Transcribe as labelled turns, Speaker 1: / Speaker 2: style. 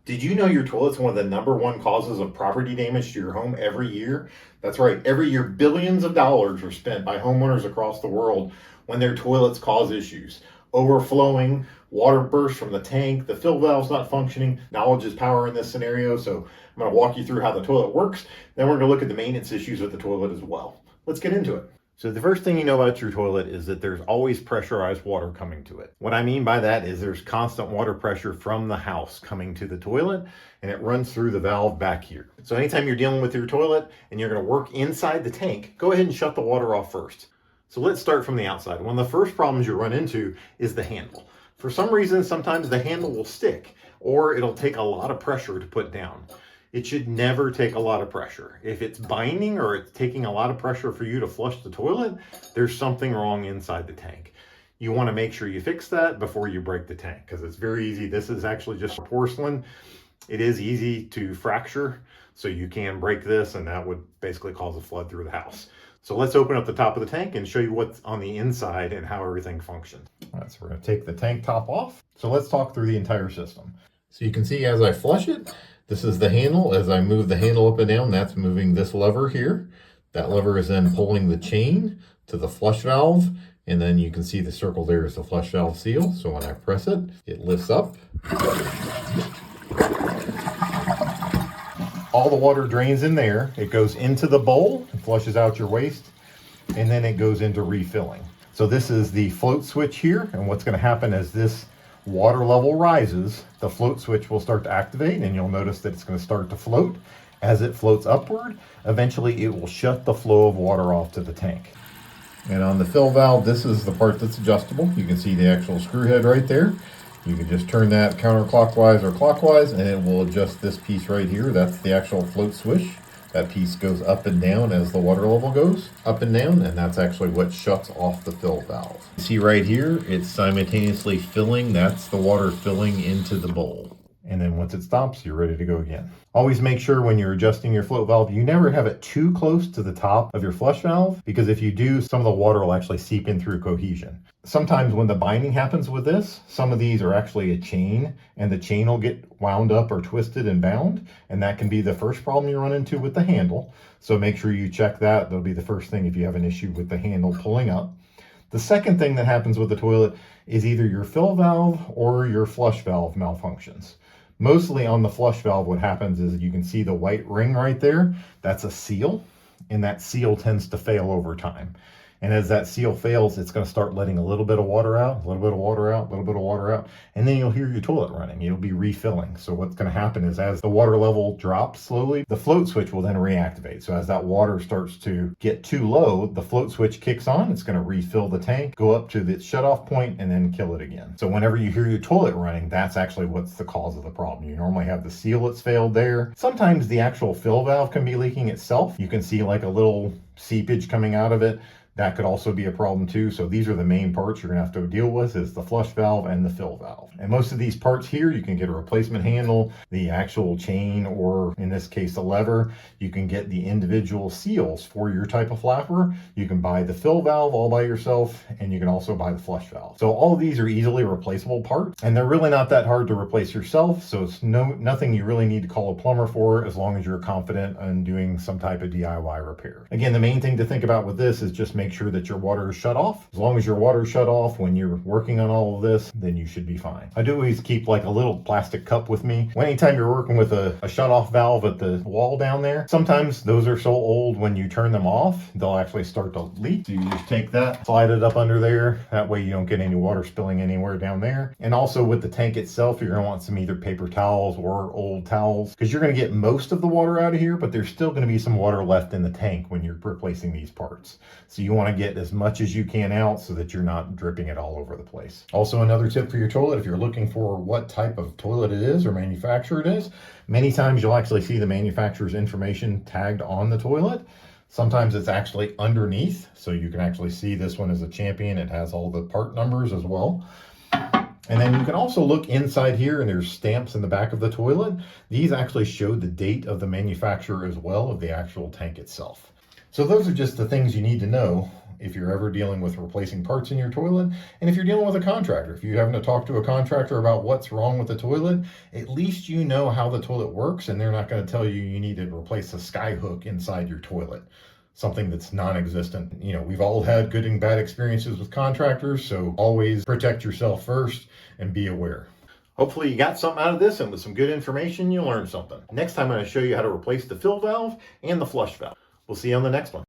Speaker 1: Did you know your toilet's one of the #1 causes of property damage to your home every year? That's right, every year billions of dollars are spent by homeowners across the world when their toilets cause issues. Overflowing, water bursts from the tank, the fill valve's not functioning. Knowledge is power in this scenario, so I'm going to walk you through how the toilet works. Then we're going to look at the maintenance issues with the toilet as well. Let's get into it. So the first thing you know about your toilet is that there's always pressurized water coming to it. What I mean by that is there's constant water pressure from the house coming to the toilet, and it runs through the valve back here. So anytime you're dealing with your toilet and you're going to work inside the tank, go ahead and shut the water off first. So let's start from the outside. One of the first problems you run into is the handle. For some reason, sometimes the handle will stick, or it'll take a lot of pressure to put down. It should never take a lot of pressure. If it's binding or it's taking a lot of pressure for you to flush the toilet, there's something wrong inside the tank. You want to make sure you fix that before you break the tank, because it's very easy. This is actually just porcelain. It is easy to fracture, so you can break this, and that would basically cause a flood through the house. So let's open up the top of the tank and show you what's on the inside and how everything functions. All right, so we're going to take the tank top off. So let's talk through the entire system. So you can see as I flush it, this is the handle. As I move the handle up and down, that's moving this lever here. That lever is then pulling the chain to the flush valve, and then you can see the circle there is the flush valve seal. So when I press it, it lifts up. All the water drains in there. It goes into the bowl and flushes out your waste, and then it goes into refilling. So this is the float switch here, and what's going to happen is this water level rises, the float switch will start to activate, and you'll notice that it's going to start to float. As it floats upward, eventually it will shut the flow of water off to the tank. And on the fill valve, this is the part that's adjustable. You can see the actual screw head right there. You can just turn that counterclockwise or clockwise, and it will adjust this piece right here. That's the actual float switch. That piece goes up and down as the water level goes up and down, and that's actually what shuts off the fill valve. You see right here, it's simultaneously filling. That's the water filling into the bowl. And then once it stops, you're ready to go again. Always make sure when you're adjusting your float valve, you never have it too close to the top of your flush valve, because if you do, some of the water will actually seep in through cohesion. Sometimes when the binding happens with this, some of these are actually a chain, and the chain will get wound up or twisted and bound, and that can be the first problem you run into with the handle. So make sure you check that. That'll be the first thing if you have an issue with the handle pulling up. The second thing that happens with the toilet is either your fill valve or your flush valve malfunctions. Mostly on the flush valve, what happens is you can see the white ring right there. That's a seal, and that seal tends to fail over time. And as that seal fails, it's going to start letting a little bit of water out, a little bit of water out, a little bit of water out, and then you'll hear your toilet running. It'll be refilling. So what's going to happen is as the water level drops slowly, the float switch will then reactivate. So as that water starts to get too low, the float switch kicks on. It's going to refill the tank, go up to the shutoff point, and then kill it again. So whenever you hear your toilet running, that's actually what's the cause of the problem. You normally have the seal that's failed there. Sometimes the actual fill valve can be leaking itself. You can see like a little seepage coming out of it. That could also be a problem too. So these are the main parts you're gonna have to deal with, is the flush valve and the fill valve. And most of these parts here, you can get a replacement handle, the actual chain, or in this case, a lever. You can get the individual seals for your type of flapper. You can buy the fill valve all by yourself, and you can also buy the flush valve. So all of these are easily replaceable parts, and they're really not that hard to replace yourself. So it's nothing you really need to call a plumber for, as long as you're confident in doing some type of DIY repair. Again, the main thing to think about with this is just make sure that your water is shut off. As long as your water is shut off when you're working on all of this, then you should be fine. I do always keep like a little plastic cup with me. Anytime you're working with a shut-off valve at the wall down there, sometimes those are so old when you turn them off, they'll actually start to leak. So you just take that, slide it up under there. That way you don't get any water spilling anywhere down there. And also with the tank itself, you're gonna want some either paper towels or old towels, because you're gonna get most of the water out of here, but there's still gonna be some water left in the tank when you're replacing these parts. So you wanna get as much as you can out so that you're not dripping it all over the place. Also, another tip for your toilet, if you're looking for what type of toilet it is or manufacturer it is, many times you'll actually see the manufacturer's information tagged on the toilet. Sometimes it's actually underneath, so you can actually see this one is a Champion. It has all the part numbers as well. And then you can also look inside here, and there's stamps in the back of the toilet. These actually show the date of the manufacturer as well, of the actual tank itself. So those are just the things you need to know if you're ever dealing with replacing parts in your toilet. And if you're dealing with a contractor, if you're having to talk to a contractor about what's wrong with the toilet, at least you know how the toilet works, and they're not going to tell you you need to replace a sky hook inside your toilet, something that's non-existent. You know, we've all had good and bad experiences with contractors, so always protect yourself first and be aware. Hopefully you got something out of this, and with some good information, you learned something. Next time I'm going to show you how to replace the fill valve and the flush valve. We'll see you on the next one.